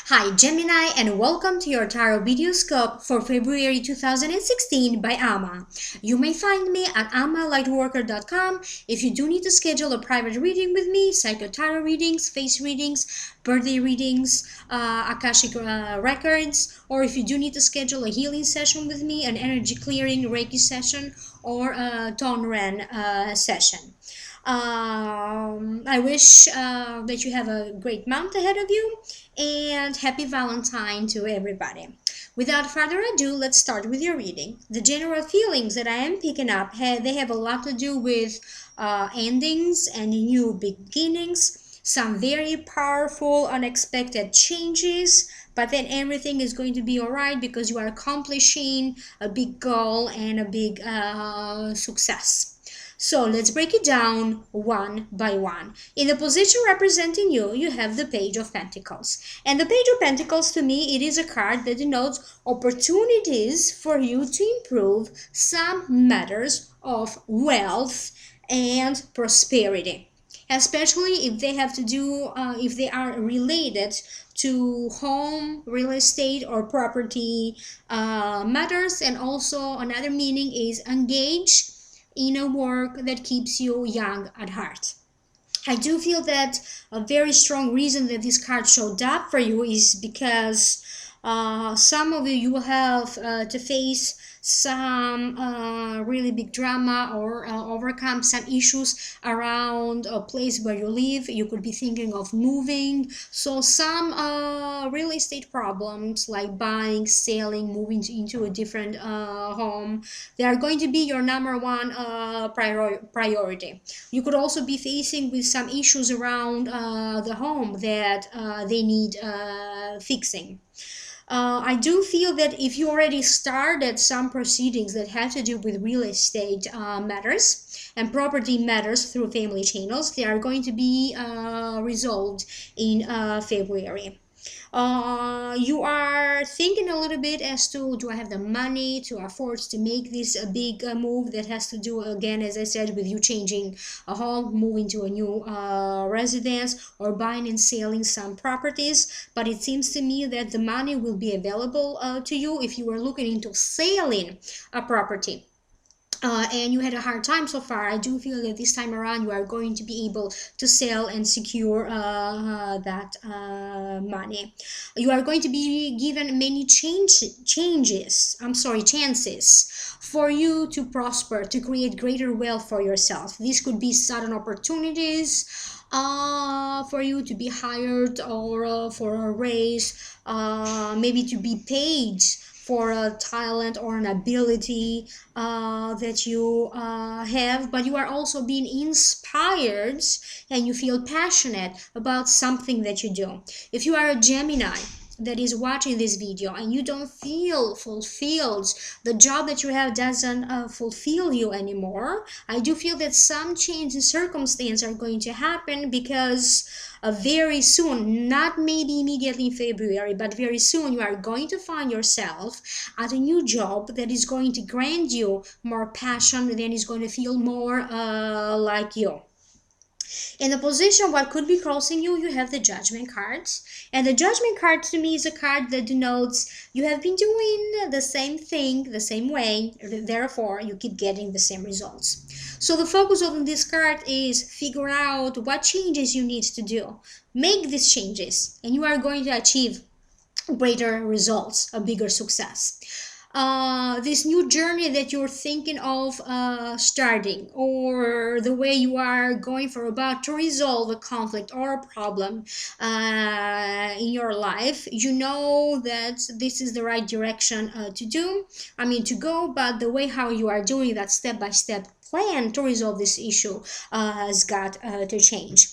Hi Gemini, and welcome to your TaroVideoScope for February 2016 by Ama. You may find me at amalightworker.com if you do need to schedule a private reading with me, psycho tarot readings, face readings, birthday readings, Akashic records, or if you do need to schedule a healing session with me, an energy clearing Reiki session, or a Tonran session. I wish that you have a great month ahead of you, and happy Valentine to everybody. Without further ado, let's start with your reading. The general feelings that I am picking up, they have a lot to do with endings and new beginnings, some very powerful, unexpected changes, but then everything is going to be all right because you are accomplishing a big goal and a big success. So let's break it down one by one. In the position representing you, you have the Page of Pentacles. And the Page of Pentacles, to me, it is a card that denotes opportunities for you to improve some matters of wealth and prosperity, especially if they have to do, if they are related to home, real estate, or property matters. And also another meaning is engage in a work that keeps you young at heart. I do feel that a very strong reason that this card showed up for you is because some of you will have to face some really big drama or overcome some issues around a place where you live. You could be thinking of moving. So some real estate problems like buying, selling, moving into a different home, they are going to be your number one priority. You could also be facing with some issues around the home that they need fixing. I do feel that if you already started some proceedings that have to do with real estate matters and property matters through family channels, they are going to be resolved in February. You are thinking a little bit as to, do I have the money to afford to make this a big move that has to do, again, as I said, with you changing a home, moving to a new residence, or buying and selling some properties. But it seems to me that the money will be available to you if you are looking into selling a property. And you had a hard time so far. I do feel that this time around you are going to be able to sell and secure that money. You are going to be given many chances for you to prosper, to create greater wealth for yourself. These could be sudden opportunities for you to be hired, or for a raise, maybe to be paid for a talent or an ability that you have, but you are also being inspired and you feel passionate about something that you do. If you are a Gemini that is watching this video and you don't feel fulfilled, the job that you have doesn't fulfill you anymore, I do feel that some change in circumstance are going to happen, because very soon, not maybe immediately in February, but very soon, you are going to find yourself at a new job that is going to grant you more passion, and then is going to feel more like you. In the position, what could be crossing you, you have the Judgment card. And the Judgment card, to me, is a card that denotes you have been doing the same thing the same way, therefore you keep getting the same results. So the focus of this card is figure out what changes you need to do. Make these changes and you are going to achieve greater results, a bigger success. This new journey that you're thinking of starting, or the way you are going for about to resolve a conflict or a problem in your life, you know that this is the right direction to go, but the way how you are doing that step-by-step plan to resolve this issue has got to change.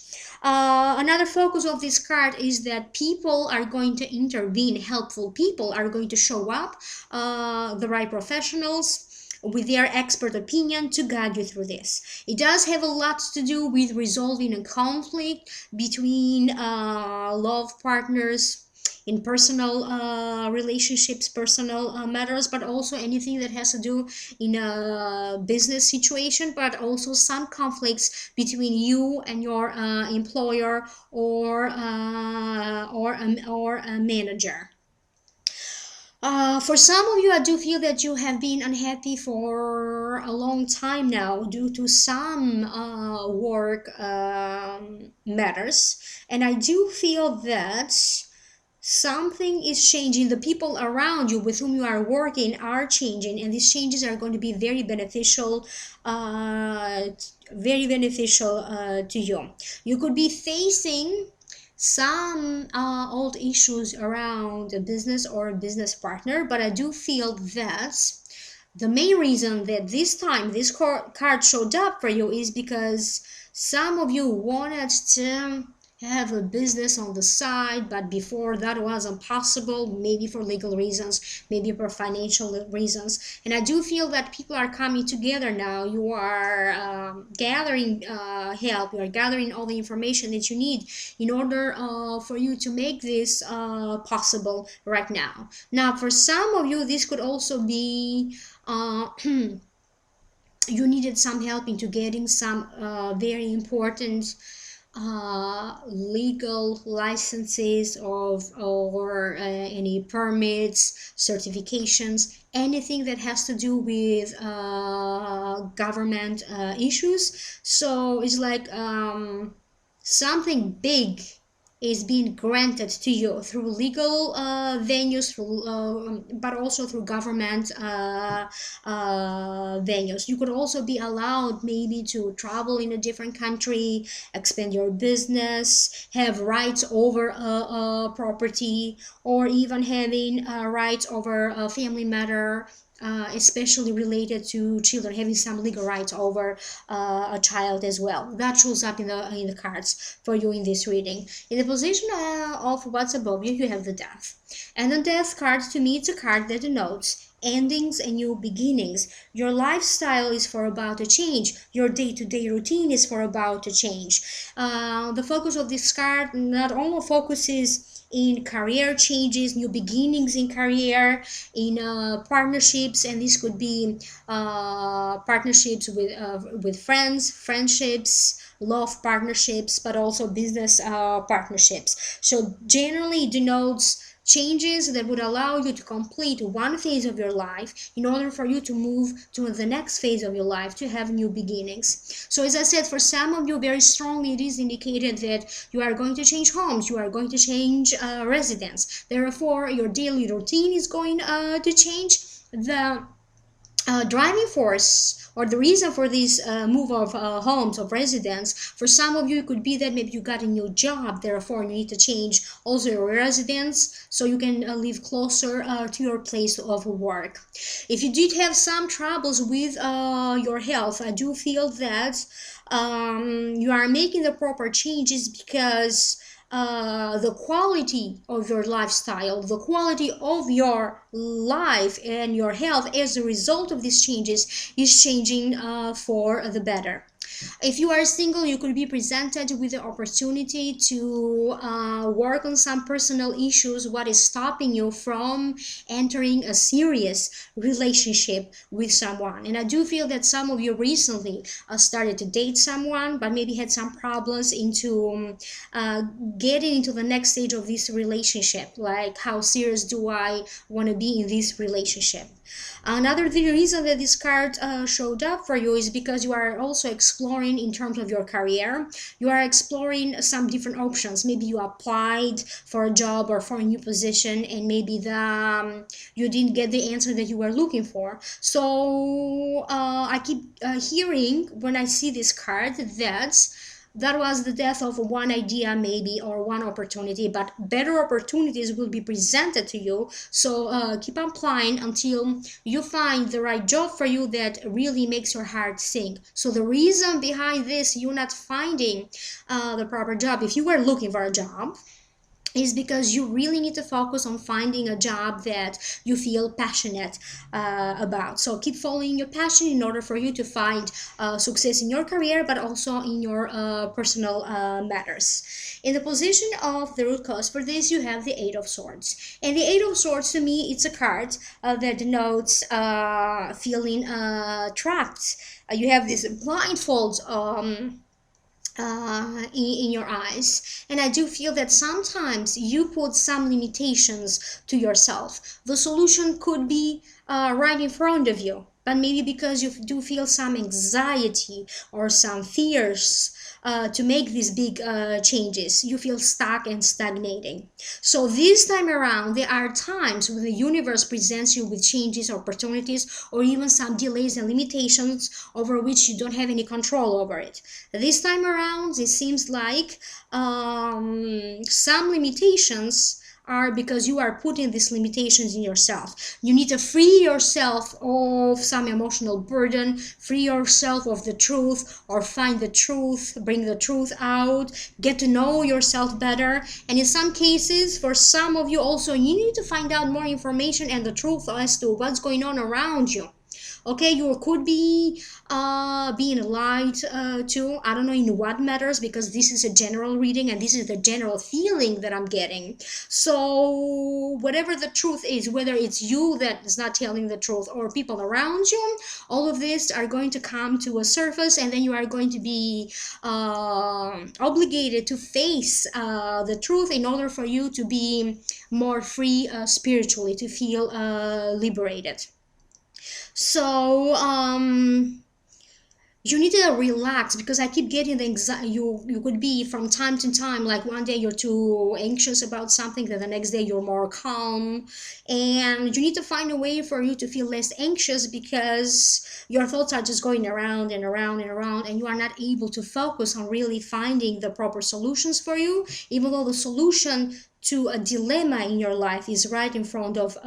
Another focus of this card is that people are going to intervene. Helpful people are going to show up, the right professionals with their expert opinion to guide you through this. It does have a lot to do with resolving a conflict between love partners. in personal relationships, personal matters, but also anything that has to do in a business situation, but also some conflicts between you and your employer or a manager. For some of you, I do feel that you have been unhappy for a long time now due to some work matters. And I do feel that something is changing. The people around you with whom you are working are changing, and these changes are going to be uh, very beneficial to you. You could be facing some old issues around a business or a business partner, but I do feel that the main reason that this time this card showed up for you is because some of you wanted to have a business on the side, but before that was impossible, maybe for legal reasons, maybe for financial reasons. And I do feel that people are coming together now. You are gathering help, you are gathering all the information that you need in order for you to make this possible right now. Now, for some of you, this could also be you needed some help into getting some very important legal licenses or any permits, certifications, anything that has to do with government issues. So it's like something big is being granted to you through legal venues, but also through government venues. You could also be allowed maybe to travel in a different country, expand your business, have rights over property, or even having rights over a family matter, especially related to children, having some legal rights over a child as well. That shows up in the cards for you in this reading. In the position of what's above you, you have the Death. And the Death card, to me, it's a card that denotes endings and new beginnings. Your lifestyle is for about to change. Your day-to-day routine is for about to change. The focus of this card not only focuses in career changes, new beginnings in career, in partnerships, and this could be partnerships with friends, friendships, love partnerships, but also business partnerships. So generally denotes changes that would allow you to complete one phase of your life in order for you to move to the next phase of your life, to have new beginnings. So as I said, for some of you, very strongly it is indicated that you are going to change homes, you are going to change residence. Therefore, your daily routine is going to change. The driving force or the reason for this move of homes, of residence, for some of you it could be that maybe you got a new job, therefore you need to change also your residence so you can live closer to your place of work. If you did have some troubles with your health, I do feel that you are making the proper changes because the quality of your lifestyle, the quality of your life and your health as a result of these changes is changing for the better. If you are single, you could be presented with the opportunity to work on some personal issues, what is stopping you from entering a serious relationship with someone. And I do feel that some of you recently started to date someone, but maybe had some problems into getting into the next stage of this relationship, like how serious do I want to be in this relationship. Another reason that this card showed up for you is because you are also exploring in terms of your career. You are exploring some different options. Maybe you applied for a job or for a new position and maybe you didn't get the answer that you were looking for. So I keep hearing when I see this card that was the death of one idea maybe or one opportunity, but better opportunities will be presented to you. So keep applying until you find the right job for you that really makes your heart sing. So the reason behind this, you not finding the proper job, if you were looking for a job is because you really need to focus on finding a job that you feel passionate about. So keep following your passion in order for you to find success in your career, but also in your personal matters. In the position of the root cause for this, you have the Eight of Swords. And the Eight of Swords, to me, it's a card that denotes feeling trapped. You have this blindfold in your eyes, and I do feel that sometimes you put some limitations to yourself. The solution could be right in front of you, but maybe because you do feel some anxiety or some fears to make these big changes, you feel stuck and stagnating. So this time around, there are times when the universe presents you with changes, opportunities, or even some delays and limitations over which you don't have any control over it. This time around, it seems like some limitations are because you are putting these limitations in yourself. You need to free yourself of some emotional burden, free yourself of the truth, or find the truth, bring the truth out, get to know yourself better. And in some cases, for some of you also, you need to find out more information and the truth as to what's going on around you. Okay, you could be being lied to. I don't know in what matters, because this is a general reading and this is the general feeling that I'm getting. So whatever the truth is, whether it's you that is not telling the truth or people around you, all of this are going to come to a surface, and then you are going to be obligated to face the truth in order for you to be more free spiritually, to feel liberated. So you need to relax, because I keep getting the anxiety. You could be from time to time, like one day you're too anxious about something, then the next day you're more calm, and you need to find a way for you to feel less anxious, because your thoughts are just going around and around and around, and you are not able to focus on really finding the proper solutions for you, even though the solution to a dilemma in your life is right in front of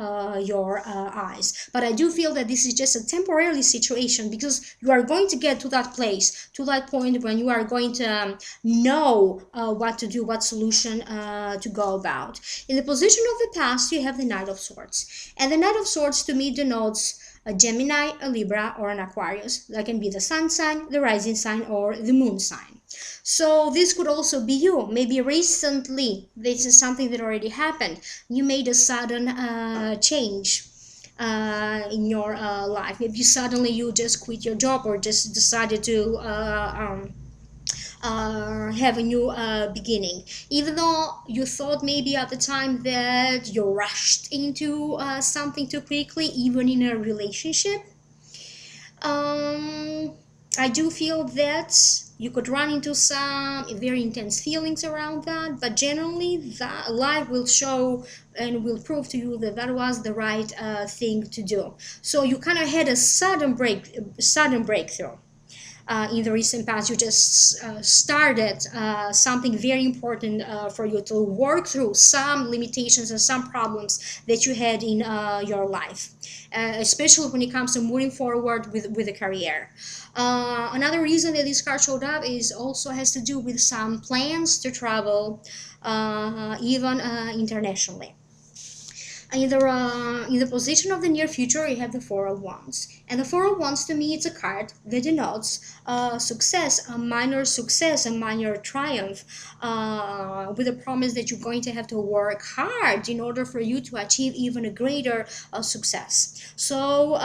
your eyes. But I do feel that this is just a temporary situation, because you are going to get to that place, to that point when you are going to know what to do, what solution to go about. In the position of the past, you have the Knight of Swords. And the Knight of Swords to me denotes a Gemini, a Libra, or an Aquarius. That can be the sun sign, the rising sign, or the moon sign. So this could also be you. Maybe recently, this is something that already happened. You made a sudden change in your life. Maybe suddenly you just quit your job, or just decided to have a new beginning. Even though you thought maybe at the time that you rushed into something too quickly, even in a relationship. I do feel that you could run into some very intense feelings around that, but generally that life will show and will prove to you that that was the right thing to do. So you kind of had a sudden breakthrough. In the recent past, you just started something very important for you to work through some limitations and some problems that you had in your life, especially when it comes to moving forward with a career. Another reason that this card showed up is also has to do with some plans to travel, even internationally. In the position of the near future, you have the Four of Wands. And the Four of Wands, to me, it's a card that denotes success, a minor success, a minor triumph, with a promise that you're going to have to work hard in order for you to achieve even a greater success. So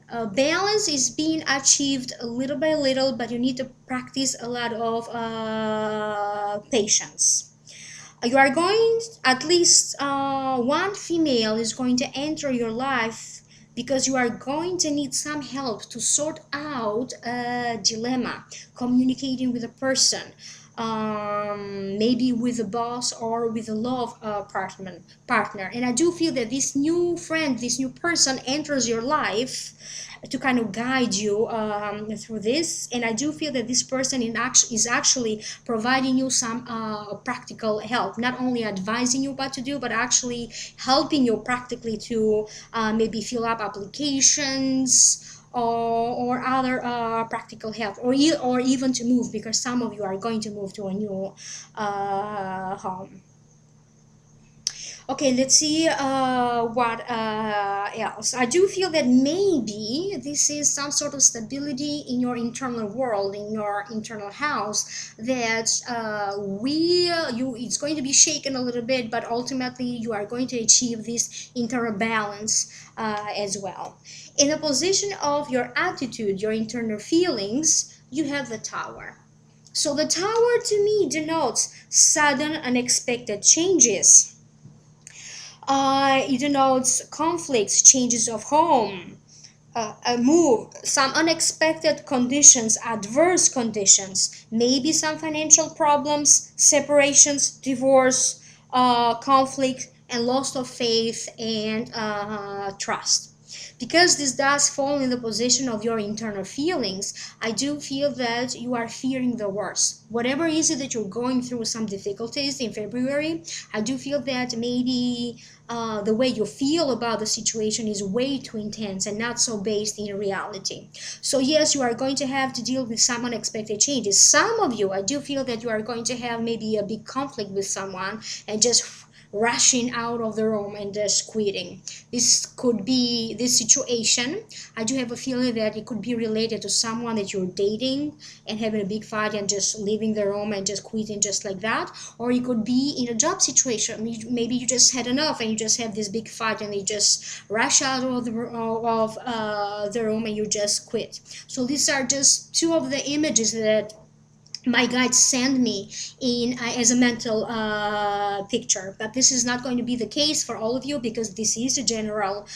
balance is being achieved little by little, but you need to practice a lot of patience. You are going, at least one female is going to enter your life, because you are going to need some help to sort out a dilemma, communicating with a person, maybe with a boss or with a love partner. And I do feel that this new friend, this new person enters your life to kind of guide you through this. And I do feel that this person is actually providing you some practical help, not only advising you what to do, but actually helping you practically to maybe fill up applications, or other practical help, or even to move, because some of you are going to move to a new home. Okay, let's see what else. I do feel that maybe this is some sort of stability in your internal world, in your internal house, that it's going to be shaken a little bit, but ultimately you are going to achieve this internal balance as well. In the position of your attitude, your internal feelings, you have the Tower. So the Tower to me denotes sudden, unexpected changes. It denotes conflicts, changes of home, a move, some unexpected conditions, adverse conditions, maybe some financial problems, separations, divorce, conflict, and loss of faith and trust. Because this does fall in the position of your internal feelings, I do feel that you are fearing the worst. Whatever is it that you're going through, some difficulties in February, I do feel that maybe the way you feel about the situation is way too intense and not so based in reality. So yes, you are going to have to deal with some unexpected changes. Some of you, I do feel that you are going to have maybe a big conflict with someone and just rushing out of the room and just quitting. This could be this situation. I do have a feeling that it could be related to someone that you're dating and having a big fight and just leaving the room and just quitting just like that. Or it could be in a job situation. Maybe you just had enough and you just have this big fight and you just rush out of the room and you just quit. So these are just two of the images that my guides send me in as a mental picture, but this is not going to be the case for all of you because this is a general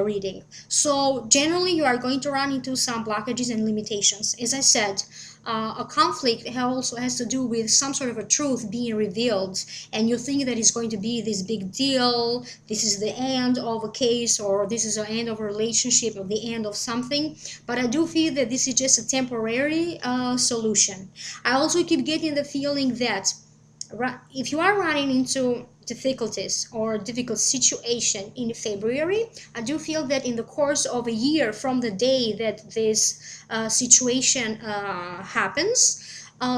reading. So generally you are going to run into some blockages and limitations. As I said, a conflict also has to do with some sort of a truth being revealed, and you think that it's going to be this big deal, this is the end of a case, or this is the end of a relationship, or the end of something. But I do feel that this is just a temporary solution. I also keep getting the feeling that if you are running into difficulties or difficult situation in February, I do feel that in the course of a year from the day that this situation happens,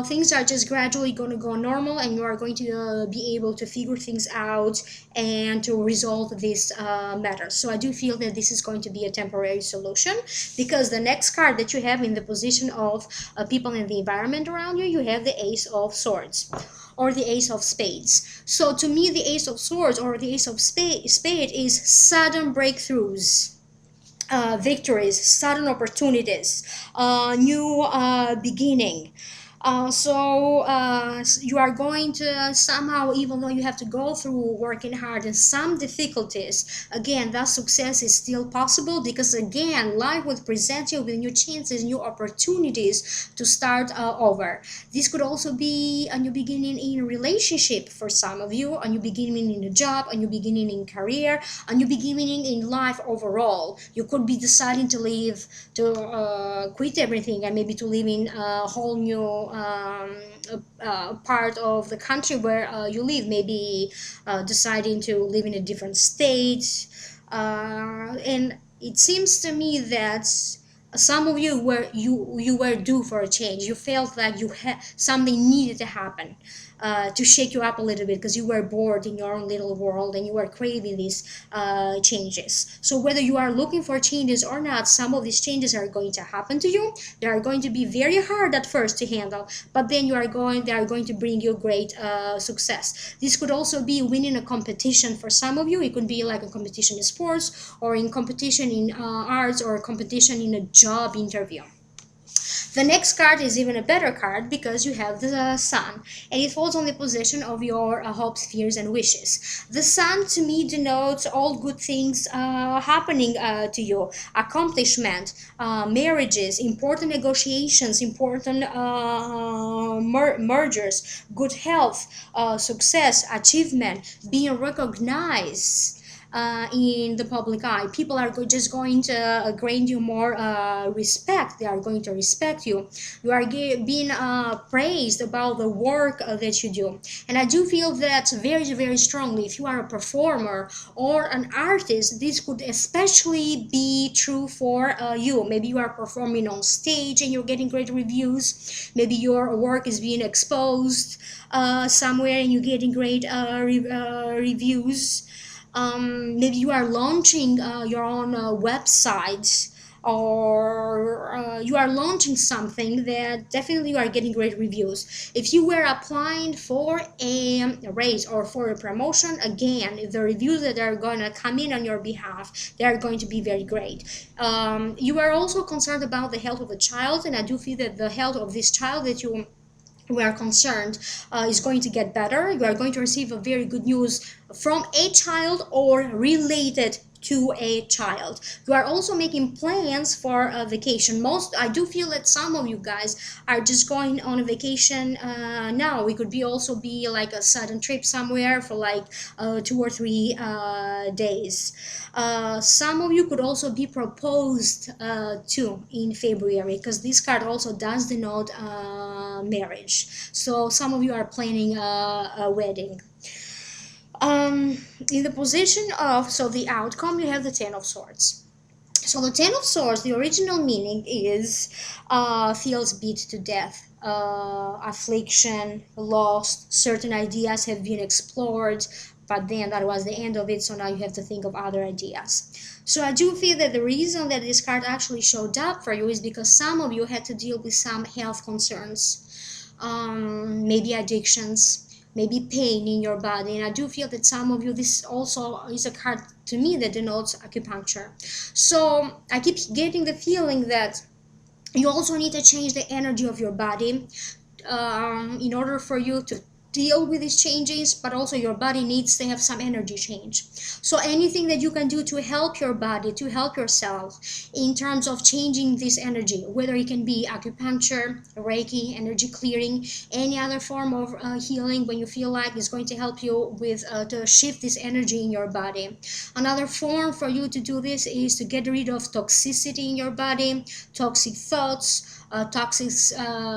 things are just gradually going to go normal, and you are going to be able to figure things out and to resolve this matter. So I do feel that this is going to be a temporary solution, because the next card that you have in the position of people in the environment around you, you have the Ace of Swords or the Ace of Spades. So to me, the Ace of Swords or the Ace of Spade is sudden breakthroughs, victories, sudden opportunities, new beginning. You are going to somehow, even though you have to go through working hard and some difficulties, again, that success is still possible, because again, life will present you with new chances, new opportunities to start over. This could also be a new beginning in a relationship for some of you, a new beginning in a job, a new beginning in career, a new beginning in life overall. You could be deciding to leave, to quit everything, and maybe to live in a whole new part of the country where you live, maybe deciding to live in a different state, and it seems to me that some of you were due for a change. You felt like you had something needed to happen to shake you up a little bit, because you were bored in your own little world and you were craving these changes. So whether you are looking for changes or not, some of these changes are going to happen to you. They are going to be very hard at first to handle, but then they are going to bring you great success. This could also be winning a competition for some of you. It could be like a competition in sports, or in competition in arts, or a competition in a job interview. The next card is even a better card, because you have the Sun, and it falls on the position of your hopes, fears, and wishes. The Sun to me denotes all good things happening to you, accomplishment, marriages, important negotiations, important mergers, good health, success, achievement, being recognized. in the public eye. People are just going to grant you more respect. They are going to respect you. You are being praised about the work that you do. And I do feel that very, very strongly. If you are a performer or an artist, this could especially be true for you. Maybe you are performing on stage and you're getting great reviews. Maybe your work is being exposed somewhere and you're getting great reviews. Maybe you are launching your own website, or you are launching something that definitely you are getting great reviews. If you were applying for a raise or for a promotion, again, the reviews that are going to come in on your behalf, they are going to be very great. You are also concerned about the health of the child, and I do feel that the health of this child that we are concerned is going to get better. You are going to receive a very good news from a child or related to a child. You are also making plans for a vacation. I do feel that some of you guys are just going on a vacation now. It could be also be like a sudden trip somewhere for like 2 or 3 days. Some of you could also be proposed to in February, because this card also does denote marriage. So some of you are planning a wedding. In the position of, so the outcome, you have the Ten of Swords. So the Ten of Swords, the original meaning is feels beat to death, affliction, lost, certain ideas have been explored, but then that was the end of it, so now you have to think of other ideas. So I do feel that the reason that this card actually showed up for you is because some of you had to deal with some health concerns, maybe addictions, maybe pain in your body. And I do feel that some of you, this also is a card to me that denotes acupuncture. So I keep getting the feeling that you also need to change the energy of your body in order for you to deal with these changes, but also your body needs to have some energy change. So anything that you can do to help your body, to help yourself in terms of changing this energy, whether it can be acupuncture, Reiki, energy clearing, any other form of healing, when you feel like it's going to help you with to shift this energy in your body. Another form for you to do this is to get rid of toxicity in your body, toxic thoughts, toxic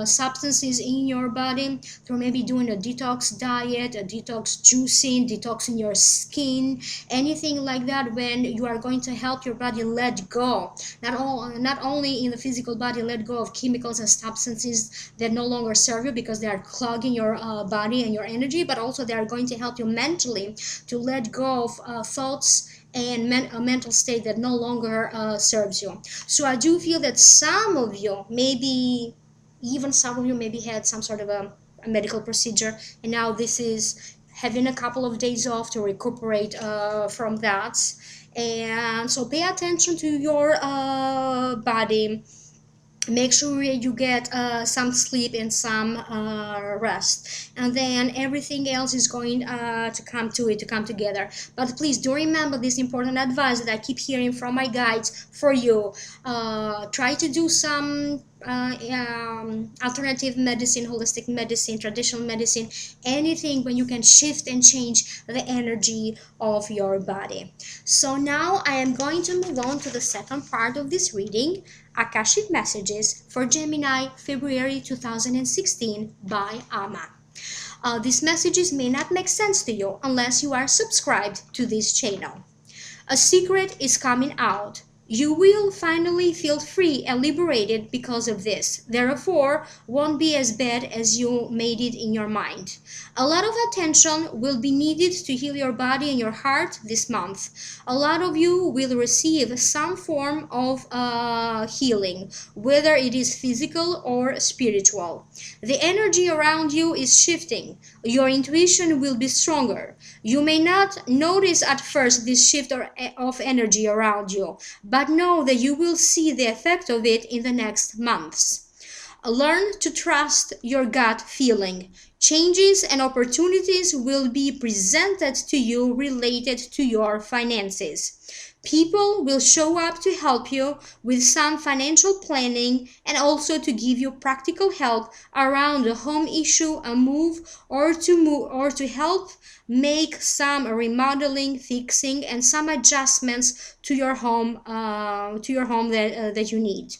substances in your body, through maybe doing a detox diet, a detox juicing, detoxing your skin, anything like that. When you are going to help your body let go, not only in the physical body, let go of chemicals and substances that no longer serve you because they are clogging your body and your energy, but also they are going to help you mentally to let go of thoughts and a mental state that no longer serves you. So I do feel that some of you, maybe even some of you maybe had some sort of a medical procedure, and now this is having a couple of days off to recuperate from that. And so pay attention to your body. Make sure you get some sleep and some rest, and then everything else is going to come together. But please do remember this important advice that I keep hearing from my guides for you. Try to do some alternative medicine, holistic medicine, traditional medicine, anything when you can shift and change the energy of your body. So now I am going to move on to the second part of this reading, Akashic Messages for Gemini, February 2016 by Ama. These messages may not make sense to you unless you are subscribed to this channel. A secret is coming out. You will finally feel free and liberated because of this. Therefore, won't be as bad as you made it in your mind. A lot of attention will be needed to heal your body and your heart this month. A lot of you will receive some form of healing, whether it is physical or spiritual. The energy around you is shifting. Your intuition will be stronger. You may not notice at first this shift of energy around you, but know that you will see the effect of it in the next months. Learn to trust your gut feeling. Changes and opportunities will be presented to you related to your finances. People will show up to help you with some financial planning and also to give you practical help around a home issue, a move, or to help make some remodeling, fixing, and some adjustments to your home that you need.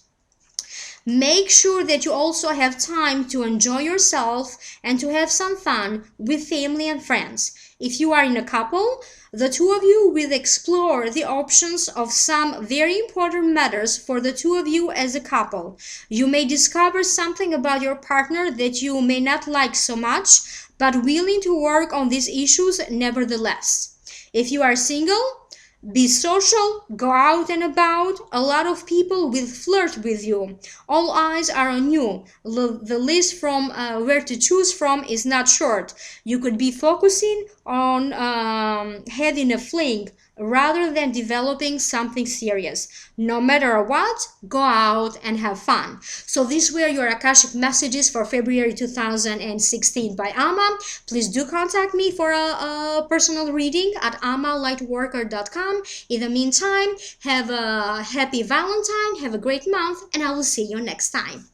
Make sure that you also have time to enjoy yourself and to have some fun with family and friends. If you are in a couple, the two of you will explore the options of some very important matters for the two of you as a couple. You may discover something about your partner that you may not like so much, but willing to work on these issues nevertheless. If you are single, be social, go out and about. A lot of people will flirt with you. All eyes are on you. The list from where to choose from is not short. You could be focusing on having a fling rather than developing something serious. No matter what, go out and have fun. So these were your Akashic messages for February 2016 by Ama. Please do contact me for a personal reading at amalightworker.com. In the meantime, have a happy Valentine, have a great month, and I will see you next time.